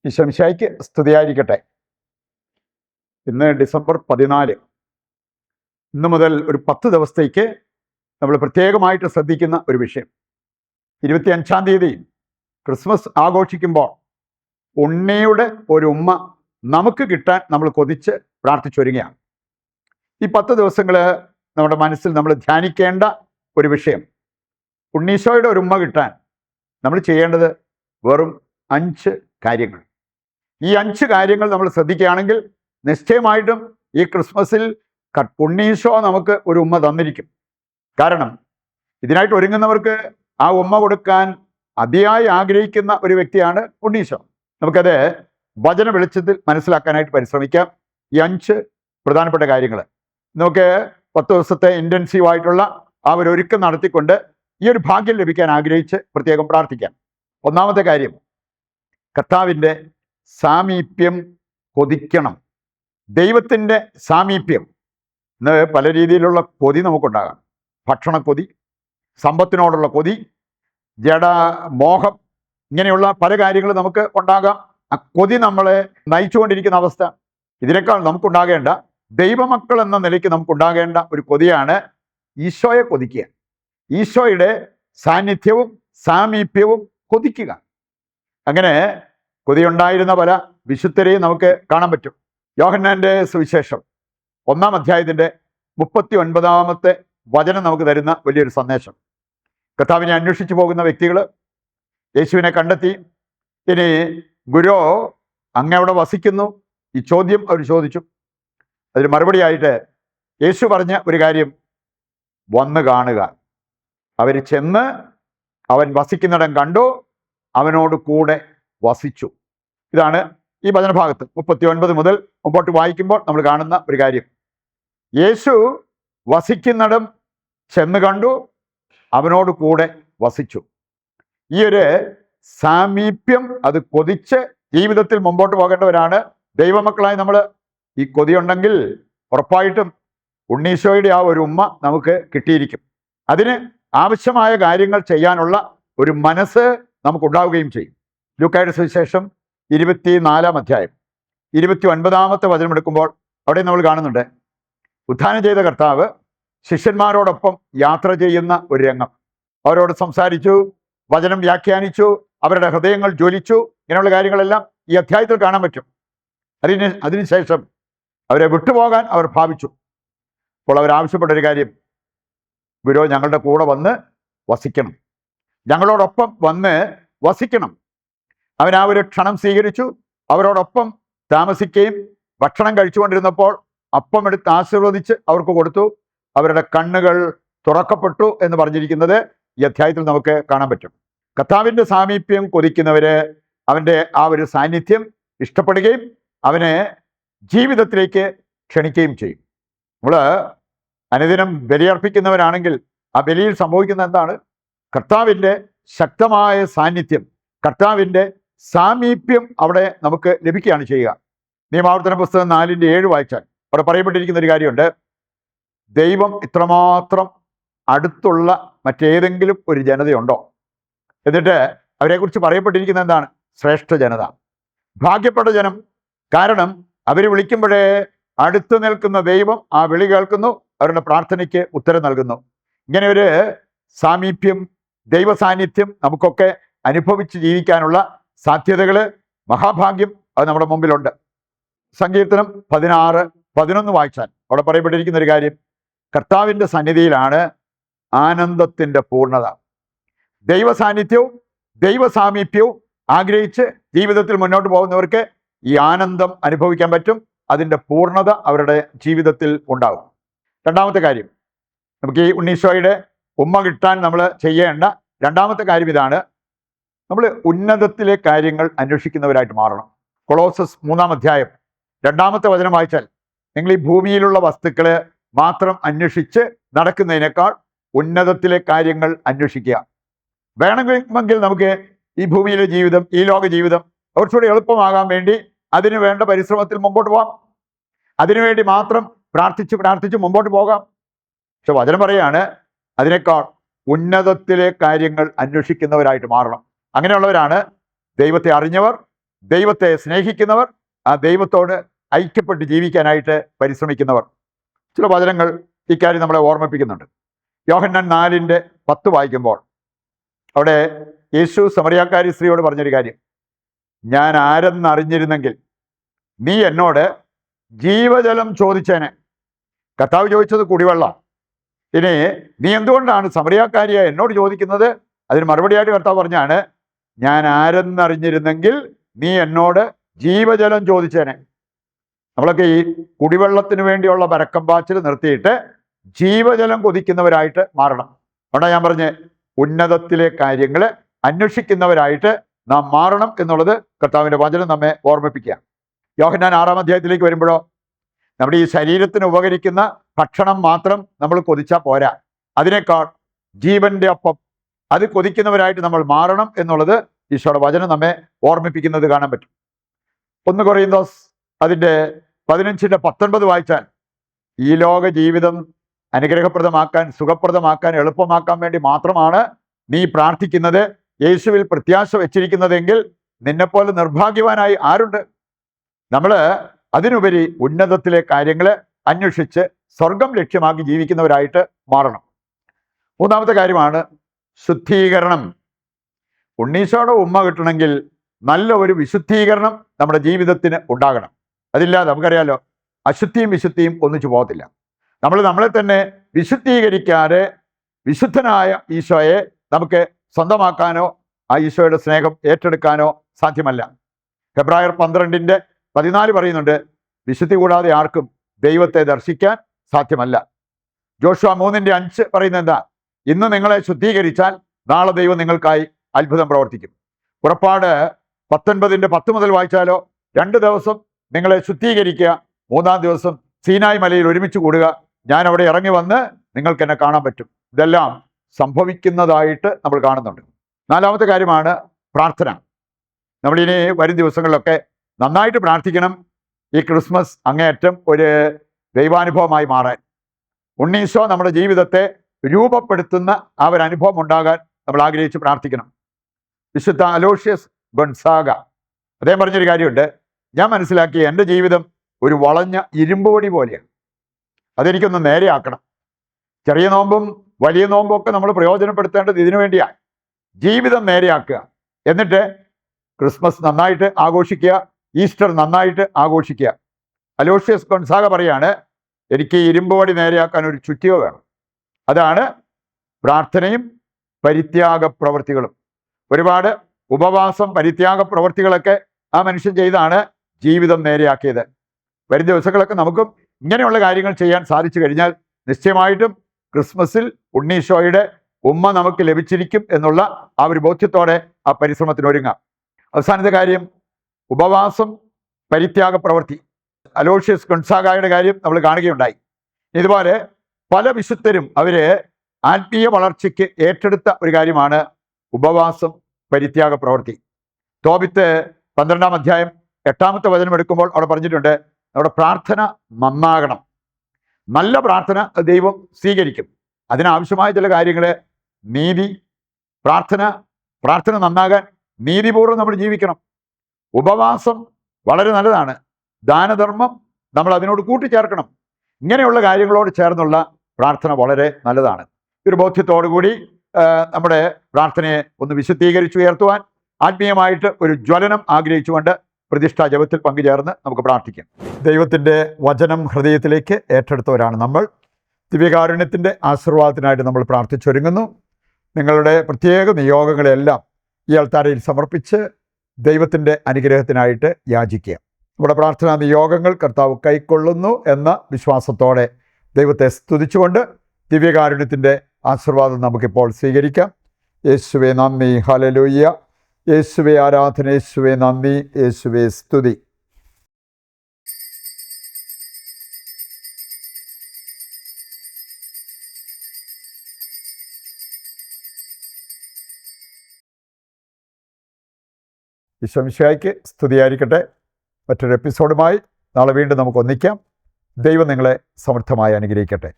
ഈശോമിശിഹായ്ക്ക് സ്തുതിയായിരിക്കട്ടെ. ഇന്ന് ഡിസംബർ 14. ഇന്ന് മുതൽ ഒരു 10 ദിവസത്തേക്ക് നമ്മൾ പ്രത്യേകമായിട്ട് ശ്രദ്ധിക്കുന്ന ഒരു വിഷയം. 25-ാം തീയതി ക്രിസ്മസ് ആഘോഷിക്കുമ്പോൾ ഉണ്ണിയുടെ ഒരു ഉമ്മ നമുക്ക് കിട്ടാൻ നമ്മൾ കൊതിച്ച് പ്രാർത്ഥിച്ചൊരുങ്ങുകയാണ്. ഈ 10 ദിവസങ്ങൾ നമ്മുടെ മനസ്സിൽ നമ്മൾ ധ്യാനിക്കേണ്ട ഒരു വിഷയം. ഉണ്ണീശോയുടെ ഒരു ഉമ്മ കിട്ടാൻ നമ്മൾ ചെയ്യേണ്ടത് വെറും 5 കാര്യങ്ങൾ. ഈ 5 കാര്യങ്ങൾ നമ്മൾ ശ്രദ്ധിക്കുകയാണെങ്കിൽ നിശ്ചയമായിട്ടും ഈ ക്രിസ്മസിൽ ഉണ്ണീശോ നമുക്ക് ഒരു ഉമ്മ തന്നിരിക്കും. കാരണം ഇതിനായിട്ട് ഒരുങ്ങുന്നവർക്ക് ആ ഉമ്മ കൊടുക്കാൻ അതിയായി ആഗ്രഹിക്കുന്ന ഒരു വ്യക്തിയാണ് ഉണ്ണീശോ. നമുക്കത് വചന വെളിച്ചത്തിൽ മനസ്സിലാക്കാനായിട്ട് പരിശ്രമിക്കാം. ഈ 5 പ്രധാനപ്പെട്ട കാര്യങ്ങൾ നമുക്ക് 10 ദിവസത്തെ ഇൻറ്റൻസീവായിട്ടുള്ള ആ ഒരു ഒരുക്കം നടത്തിക്കൊണ്ട് ഈ ഒരു ഭാഗ്യം ലഭിക്കാൻ ആഗ്രഹിച്ച് പ്രത്യേകം പ്രാർത്ഥിക്കാം. ഒന്നാമത്തെ കാര്യം, കർത്താവിൻ്റെ സാമീപ്യം കൊതിക്കണം. ദൈവത്തിൻ്റെ സാമീപ്യം. ഇന്ന് പല രീതിയിലുള്ള കൊതി നമുക്കുണ്ടാകാം. ഭക്ഷണക്കൊതി, സമ്പത്തിനോടുള്ള കൊതി, ജഡമോഹം, ഇങ്ങനെയുള്ള പല കാര്യങ്ങൾ നമുക്ക് ഉണ്ടാകാം. ആ കൊതി നമ്മളെ നയിച്ചുകൊണ്ടിരിക്കുന്ന അവസ്ഥ. ഇതിനേക്കാൾ നമുക്കുണ്ടാകേണ്ട, ദൈവമക്കൾ എന്ന നിലയ്ക്ക് നമുക്കുണ്ടാകേണ്ട ഒരു കൊതിയാണ് ഈശോയെ കൊതിക്കുക. ഈശോയുടെ സാന്നിധ്യവും സാമീപ്യവും കൊതിക്കുക. അങ്ങനെ കൊതിയുണ്ടായിരുന്ന പല വിശുദ്ധരെയും നമുക്ക് കാണാൻ പറ്റും. യോഹന്നാന്റെ സുവിശേഷം 1-ാം അധ്യായത്തിൻ്റെ 39-ാമത്തെ വചനം നമുക്ക് തരുന്ന വലിയൊരു സന്ദേശം. കർത്താവിനെ അന്വേഷിച്ചു പോകുന്ന വ്യക്തികൾ യേശുവിനെ കണ്ടെത്തി. ഇനി ഗുരു, അങ്ങ് അവിടെ വസിക്കുന്നു? ഈ ചോദ്യം അവർ ചോദിച്ചു. അതിന് മറുപടിയായിട്ട് യേശു പറഞ്ഞ ഒരു കാര്യം, വന്ന് കാണുക. അവർ ചെന്ന് അവൻ വസിക്കുന്നിടം കണ്ടു, അവനോട് കൂടെ വസിച്ചു. ഇതാണ് ഈ വചനഭാഗത്ത് 39 മുതൽ മുമ്പോട്ട് വായിക്കുമ്പോൾ നമ്മൾ കാണുന്ന ഒരു കാര്യം. യേശു വസിക്കുന്നിടം ചെന്ന് കണ്ടു, അവനോട് കൂടെ വസിച്ചു. ഈ ഒരു സാമീപ്യം അത് കൊതിച്ച് ജീവിതത്തിൽ മുമ്പോട്ട് പോകേണ്ടവരാണ് ദൈവമക്കളായി നമ്മൾ. ഈ കൊതിയുണ്ടെങ്കിൽ ഉറപ്പായിട്ടും ഉണ്ണീശോയുടെ ആ ഒരു ഉമ്മ നമുക്ക് കിട്ടിയിരിക്കും. അതിന് ആവശ്യമായ കാര്യങ്ങൾ ചെയ്യാനുള്ള ഒരു മനസ്സ് നമുക്കുണ്ടാവുകയും ചെയ്യും. ലൂക്കായുടെ സുവിശേഷം 24-ാം അധ്യായം 29-ാമത്തെ വചനം എടുക്കുമ്പോൾ അവിടെ നമ്മൾ കാണുന്നുണ്ട്, ഉത്ഥാനം ചെയ്ത കർത്താവ് ശിഷ്യന്മാരോടൊപ്പം യാത്ര ചെയ്യുന്ന ഒരു രംഗം. അവരോട് സംസാരിച്ചു, വചനം വ്യാഖ്യാനിച്ചു, അവരുടെ ഹൃദയങ്ങൾ ജ്വലിച്ചു. ഇങ്ങനെയുള്ള കാര്യങ്ങളെല്ലാം ഈ അധ്യായത്തിൽ കാണാൻ പറ്റും. അതിനുശേഷം അവരെ വിട്ടുപോകാൻ അവർ ഭാവിച്ചു. അപ്പോൾ അവരാവശ്യപ്പെട്ട ഒരു കാര്യം, ഗുരു, ഞങ്ങളുടെ കൂടെ വന്ന് വസിക്കണം, ഞങ്ങളോടൊപ്പം വന്ന് വസിക്കണം. അവൻ ആ ഒരു ക്ഷണം സ്വീകരിച്ചു. അവരോടൊപ്പം താമസിക്കുകയും ഭക്ഷണം കഴിച്ചുകൊണ്ടിരുന്നപ്പോൾ അപ്പം എടുത്ത് ആശീർവദിച്ച് അവർക്ക് കൊടുത്തു. അവരുടെ കണ്ണുകൾ തുറക്കപ്പെട്ടു എന്ന് പറഞ്ഞിരിക്കുന്നത് ഈ അധ്യായത്തിൽ നമുക്ക് കാണാൻ പറ്റും. കർത്താവിൻ്റെ സാമീപ്യം കൊതിക്കുന്നവര് അവൻ്റെ ആ ഒരു സാന്നിധ്യം ഇഷ്ടപ്പെടുകയും അവനെ ജീവിതത്തിലേക്ക് ക്ഷണിക്കുകയും ചെയ്യും. നമ്മൾ അനുദിനം ബലിയർപ്പിക്കുന്നവരാണെങ്കിൽ ആ ബലിയിൽ സംഭവിക്കുന്ന എന്താണ്? കർത്താവിൻ്റെ ശക്തമായ സാന്നിധ്യം, കർത്താവിൻ്റെ സാമീപ്യം അവിടെ നമുക്ക് ലഭിക്കുകയാണ് ചെയ്യുക. നിയമാവർത്തന പുസ്തകം 4-7 വായിച്ചാൽ അവിടെ പറയപ്പെട്ടിരിക്കുന്ന ഒരു കാര്യമുണ്ട്. ദൈവം ഇത്രമാത്രം അടുത്തുള്ള മറ്റേതെങ്കിലും ഒരു ജനതയുണ്ടോ? എന്നിട്ട് അവരെക്കുറിച്ച് പറയപ്പെട്ടിരിക്കുന്നത് എന്താണ്? ശ്രേഷ്ഠ ജനത, ഭാഗ്യപ്പെട്ട ജനം. കാരണം അവർ വിളിക്കുമ്പോഴേ അടുത്ത് നിൽക്കുന്ന ദൈവം ആ വിളി കേൾക്കുന്നു, അവരുടെ പ്രാർത്ഥനയ്ക്ക് ഉത്തരം നൽകുന്നു. ഇങ്ങനെ ഒരു സാമീപ്യം, ദൈവ സാന്നിധ്യം നമുക്കൊക്കെ അനുഭവിച്ച് ജീവിക്കാനുള്ള സാധ്യതകൾ, മഹാഭാഗ്യം അത് നമ്മുടെ മുമ്പിലുണ്ട്. സങ്കീർത്തനം 16-11 വായിച്ചാൽ അവിടെ പറയപ്പെട്ടിരിക്കുന്ന ഒരു കാര്യം, കർത്താവിൻ്റെ സന്നിധിയിലാണ് ആനന്ദത്തിൻ്റെ പൂർണ്ണത. ദൈവ സാന്നിധ്യവും ദൈവ സാമീപ്യവും ആഗ്രഹിച്ച് ജീവിതത്തിൽ മുന്നോട്ട് പോകുന്നവർക്ക് ഈ ആനന്ദം അനുഭവിക്കാൻ പറ്റും. അതിൻ്റെ പൂർണ്ണത അവരുടെ ജീവിതത്തിൽ ഉണ്ടാകും. രണ്ടാമത്തെ കാര്യം, നമുക്ക് ഈ ഉണ്ണീശോയുടെ ഉമ്മ കിട്ടാൻ നമ്മൾ ചെയ്യേണ്ട രണ്ടാമത്തെ കാര്യം ഇതാണ്. നമ്മൾ ഉന്നതത്തിലെ കാര്യങ്ങൾ അന്വേഷിക്കുന്നവരായിട്ട് മാറണം. കൊളോസസ് 3-ാം അധ്യായം 2-ാമത്തെ വചനം വായിച്ചാൽ, നിങ്ങൾ ഈ ഭൂമിയിലുള്ള വസ്തുക്കൾ മാത്രം അന്വേഷിച്ച് നടക്കുന്നതിനേക്കാൾ ഉന്നതത്തിലെ കാര്യങ്ങൾ അന്വേഷിക്കുക. വേണമെങ്കിൽ നമുക്ക് ഈ ഭൂമിയിലെ ജീവിതം, ഈ ലോക ജീവിതം കുറച്ചുകൂടി എളുപ്പമാകാൻ വേണ്ടി അതിനു വേണ്ട പരിശ്രമത്തിൽ മുമ്പോട്ട് പോകാം. അതിനുവേണ്ടി മാത്രം പ്രാർത്ഥിച്ച് മുമ്പോട്ട് പോകാം. പക്ഷെ വചനം പറയാണ്, അതിനേക്കാൾ ഉന്നതത്തിലെ കാര്യങ്ങൾ അന്വേഷിക്കുന്നവരായിട്ട് മാറണം. അങ്ങനെയുള്ളവരാണ് ദൈവത്തെ അറിഞ്ഞവർ, ദൈവത്തെ സ്നേഹിക്കുന്നവർ, ആ ദൈവത്തോട് ഐക്യപ്പെട്ട് ജീവിക്കാനായിട്ട് പരിശ്രമിക്കുന്നവർ. ചില വചനങ്ങൾ ഇക്കാര്യം നമ്മളെ ഓർമ്മിപ്പിക്കുന്നുണ്ട്. യോഹന്നാൻ 4:10 വായിക്കുമ്പോൾ അവിടെ യേശു സമറിയാക്കാരി സ്ത്രീയോട് പറഞ്ഞൊരു കാര്യം, ഞാൻ ആരെന്നറിഞ്ഞിരുന്നെങ്കിൽ നീ എന്നോട് ജീവജലം ചോദിച്ചേനെ. കർത്താവ് ചോദിച്ചത് കുടിവെള്ളം. ഇനി നീ എന്തുകൊണ്ടാണ് സമറിയാക്കാരിയെ എന്നോട് ചോദിക്കുന്നത്? അതിന് മറുപടിയായിട്ട് കർത്താവ് പറഞ്ഞാണ്, ഞാൻ ആരെന്നറിഞ്ഞിരുന്നെങ്കിൽ നീ എന്നോട് ജീവജലം ചോദിച്ചേനെ. നമ്മളൊക്കെ ഈ കുടിവെള്ളത്തിന് വേണ്ടിയുള്ള പരക്കം പാച്ചിൽ നിർത്തിയിട്ട് ജീവജലം കൊതിക്കുന്നവരായിട്ട് മാറണം. അതുകൊണ്ടാണ് ഞാൻ പറഞ്ഞ് ഉന്നതത്തിലെ കാര്യങ്ങൾ അന്വേഷിക്കുന്നവരായിട്ട് നാം മാറണം എന്നുള്ളത് കർത്താവിൻ്റെ വചനം നമ്മെ ഓർമ്മിപ്പിക്കുക. യോഹന്നാൻ 6-ാം അധ്യായത്തിലേക്ക് വരുമ്പോഴോ, നമ്മുടെ ഈ ശരീരത്തിന് ഉപകരിക്കുന്ന ഭക്ഷണം മാത്രം നമ്മൾ കൊതിച്ചാൽ പോരാ, അതിനേക്കാൾ ജീവന്റെ അപ്പം അത് കൊതിക്കുന്നവരായിട്ട് നമ്മൾ മാറണം എന്നുള്ളത് ഈശോയുടെ വചനം നമ്മെ ഓർമ്മിപ്പിക്കുന്നത് കാണാൻ പറ്റും. 1 കൊറിന്തോസ് 15:19 വായിച്ചാൽ, ഈ ലോക ജീവിതം അനുഗ്രഹപ്രദമാക്കാൻ, സുഖപ്രദമാക്കാൻ, എളുപ്പമാക്കാൻ വേണ്ടി മാത്രമാണ് നീ പ്രാർത്ഥിക്കുന്നത്, യേശുവിൽ പ്രത്യാശ വെച്ചിരിക്കുന്നതെങ്കിൽ നിന്നെപ്പോലെ നിർഭാഗ്യവാനായി ആരുണ്ട്? നമ്മൾ അതിനുപരി ഉന്നതത്തിലെ കാര്യങ്ങൾ അന്വേഷിച്ച് സ്വർഗം ലക്ഷ്യമാക്കി ജീവിക്കുന്നവരായിട്ട് മാറണം. 3-ാമത്തെ കാര്യമാണ് ശുദ്ധീകരണം. ഉണ്ണീശോയുടെ ഉമ്മ കിട്ടണമെങ്കിൽ നല്ല ഒരു വിശുദ്ധീകരണം നമ്മുടെ ജീവിതത്തിന് ഉണ്ടാകണം. അതില്ലാതെ നമുക്കറിയാലോ, അശുദ്ധിയും വിശുദ്ധിയും ഒന്നിച്ചു പോകത്തില്ല. നമ്മൾ നമ്മളെ തന്നെ വിശുദ്ധീകരിക്കാതെ വിശുദ്ധനായ ഈശോയെ നമുക്ക് സ്വന്തമാക്കാനോ ആ ഈശോയുടെ സ്നേഹം ഏറ്റെടുക്കാനോ സാധ്യമല്ല. ഹെബ്രായർ 12:14 പറയുന്നുണ്ട്, വിശുദ്ധി കൂടാതെ ആർക്കും ദൈവത്തെ ദർശിക്കാൻ സാധ്യമല്ല. ജോഷുവ 3:5 പറയുന്നത് എന്താ? ഇന്ന് നിങ്ങളെ ശുദ്ധീകരിച്ചാൽ നാളെ ദൈവം നിങ്ങൾക്കായി അത്ഭുതം പ്രവർത്തിക്കും. പുറപ്പാട് 19:10 മുതൽ വായിച്ചാലോ, 2 ദിവസം നിങ്ങളെ ശുദ്ധീകരിക്കുക, 3-ാം ദിവസം സീനായ് മലയിൽ ഒരുമിച്ച് കൂടുക, ഞാൻ അവിടെ ഇറങ്ങി വന്ന് നിങ്ങൾക്ക് എന്നെ കാണാൻ പറ്റും. ഇതെല്ലാം സംഭവിക്കുന്നതായിട്ട് നമ്മൾ കാണുന്നുണ്ട്. 4-ാമത്തെ കാര്യമാണ് പ്രാർത്ഥന. നമ്മളിനി വരും ദിവസങ്ങളിലൊക്കെ നന്നായിട്ട് പ്രാർത്ഥിക്കണം. ഈ ക്രിസ്മസ് അങ്ങേയറ്റം ഒരു ദൈവാനുഭവമായി മാറാൻ, ഉണ്ണീശോ നമ്മുടെ ജീവിതത്തെ രൂപപ്പെടുത്തുന്ന ആ ഒരു അനുഭവം ഉണ്ടാകാൻ നമ്മൾ ആഗ്രഹിച്ച് പ്രാർത്ഥിക്കണം. വിശുദ്ധ അലോഷ്യസ് ഗൊൺസാഗ അദ്ദേഹം പറഞ്ഞൊരു കാര്യമുണ്ട്, ഞാൻ മനസ്സിലാക്കി എൻ്റെ ജീവിതം ഒരു വളഞ്ഞ ഇരുമ്പുപൊടി പോലെയാണ്, അതെനിക്കൊന്ന് നേരെയാക്കണം. ചെറിയ നോമ്പും വലിയ നോമ്പും ഒക്കെ നമ്മൾ പ്രയോജനപ്പെടുത്തേണ്ടത് ഇതിനു വേണ്ടിയാണ്. ജീവിതം നേരെയാക്കുക, എന്നിട്ട് ക്രിസ്മസ് നന്നായിട്ട് ആഘോഷിക്കുക, ഈസ്റ്റർ നന്നായിട്ട് ആഘോഷിക്കുക. അലോഷ്യസ് ഗൊൺസാഗ പറയാണ്, എനിക്ക് ഇരുമ്പുപൊടി നേരെയാക്കാൻ ഒരു ചുറ്റിക വേണം. അതാണ് പ്രാർത്ഥനയും പരിത്യാഗ പ്രവൃത്തികളും. ഒരുപാട് ഉപവാസം, പരിത്യാഗ പ്രവൃത്തികളൊക്കെ ആ മനുഷ്യൻ ചെയ്താണ് ജീവിതം നേരെയാക്കിയത്. വരും ദിവസങ്ങളൊക്കെ നമുക്കും ഇങ്ങനെയുള്ള കാര്യങ്ങൾ ചെയ്യാൻ സാധിച്ചു കഴിഞ്ഞാൽ നിശ്ചയമായിട്ടും ക്രിസ്മസിൽ ഉണ്ണീശോയുടെ ഉമ്മ നമുക്ക് ലഭിച്ചിരിക്കും എന്നുള്ള ആ ഒരു ബോധ്യത്തോടെ ആ പരിശ്രമത്തിന് ഒരുങ്ങാം. അവസാനത്തെ കാര്യം ഉപവാസം, പരിത്യാഗ പ്രവൃത്തി. അലോഷ്യസ് ഗൊൺസാഗയുടെ കാര്യം നമ്മൾ കാണുകയുണ്ടായി. ഇതുപോലെ പല വിശുദ്ധരും അവര് ആത്മീയ വളർച്ചയ്ക്ക് ഏറ്റെടുത്ത ഒരു കാര്യമാണ് ഉപവാസം, പരിത്യാഗ പ്രവൃത്തി. തോബിത്ത് 12-ാം അധ്യായം 8-ാമത്തെ വചനം എടുക്കുമ്പോൾ അവിടെ പറഞ്ഞിട്ടുണ്ട്, നമ്മുടെ പ്രാർത്ഥന നന്നാകണം. നല്ല പ്രാർത്ഥന ദൈവം സ്വീകരിക്കും. അതിനാവശ്യമായ ചില കാര്യങ്ങൾ, നീതി, പ്രാർത്ഥന നന്നാകാൻ നീതിപൂർവ്വം നമ്മൾ ജീവിക്കണം. ഉപവാസം വളരെ നല്ലതാണ്. ദാനധർമ്മം നമ്മൾ അതിനോട് കൂട്ടിച്ചേർക്കണം. ഇങ്ങനെയുള്ള കാര്യങ്ങളോട് ചേർന്നുള്ള പ്രാർത്ഥന വളരെ നല്ലതാണ്. ഒരു ബോധ്യത്തോടുകൂടി നമ്മുടെ പ്രാർത്ഥനയെ ഒന്ന് വിശുദ്ധീകരിച്ചുയർത്തുവാൻ ആത്മീയമായിട്ട് ഒരു ജ്വലനം ആഗ്രഹിച്ചുകൊണ്ട് പ്രതിഷ്ഠാ ജപത്തിൽ പങ്കുചേർന്ന് നമുക്ക് പ്രാർത്ഥിക്കാം. ദൈവത്തിൻ്റെ വചനം ഹൃദയത്തിലേക്ക് ഏറ്റെടുത്തവരാണ് നമ്മൾ. ദിവ്യകാരുണ്യത്തിൻ്റെ ആശീർവാദത്തിനായിട്ട് നമ്മൾ പ്രാർത്ഥിച്ചൊരുങ്ങുന്നു. നിങ്ങളുടെ പ്രത്യേക നിയോഗങ്ങളെല്ലാം ഈ അൾത്താരയിൽ സമർപ്പിച്ച് ദൈവത്തിൻ്റെ അനുഗ്രഹത്തിനായിട്ട് യാചിക്കുക. നമ്മുടെ പ്രാർത്ഥനാ നിയോഗങ്ങൾ കർത്താവ് കൈക്കൊള്ളുന്നു എന്ന വിശ്വാസത്തോടെ ദൈവത്തെ സ്തുതിച്ചുകൊണ്ട് ദിവ്യകാരുണ്യത്തിൻ്റെ ആശീർവാദം നമുക്കിപ്പോൾ സ്വീകരിക്കാം. യേശുവേ നന്ദി, ഹല്ലേലൂയ. യേശുവേ ആരാധന, യേശുവേ നന്ദി, യേശുവേ സ്തുതി. ഈശോ മിശിഹായ്ക്ക് സ്തുതിയായിരിക്കട്ടെ. മറ്റൊരു എപ്പിസോഡുമായി നാളെ വീണ്ടും നമുക്ക് ഒന്നിക്കാം. ദൈവം നിങ്ങളെ സമൃദ്ധമായി അനുഗ്രഹിക്കട്ടെ.